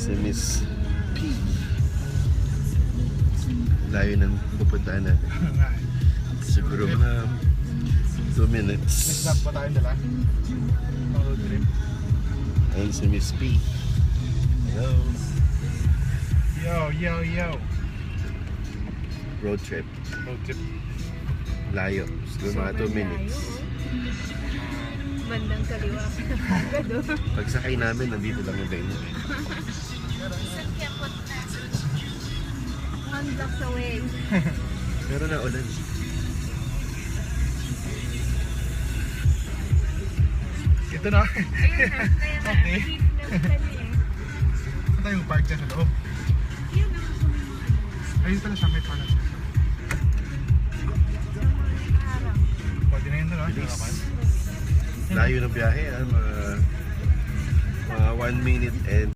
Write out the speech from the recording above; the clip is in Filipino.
Si Miss P. Layo ng pupuntaan natin. Siguro mga 2 minutes. Stop pa tayo dala. Road trip. Ayun si Miss P. Hello. Yo. Road trip. Road trip. Layo. Siguro mga 2 minutes. Bandang kaliwa. Agad oh. Pagsakay namin, nandito lang yung venue. Isang kempot na. 1 block away. Pero naulan. Ito na. Ayun na. Kaya nga. Okay. Jeep na kami eh. Ito tayong park dyan sa loob. Yun ang gusto mo ano. Ayun pala siya, may pala siya. Harap. Pwede na yun doon, Bilis. ha? Layo ng biyahe. Mga 1 minute and